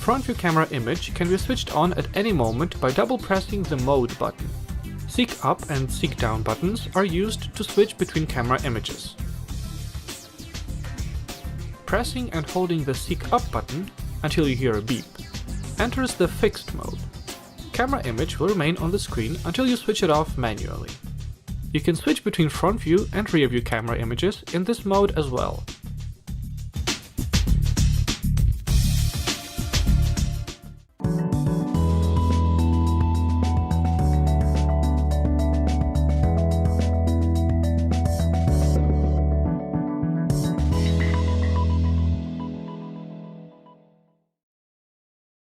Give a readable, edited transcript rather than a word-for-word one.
front view camera image can be switched on at any moment by double pressing the Mode button. Seek Up and Seek Down buttons are used to switch between camera images. Pressing and holding the Seek Up button until you hear a beep enters the Fixed mode. Camera image will remain on the screen until you switch it off manually. You can switch between front view and rear view camera images in this mode as well.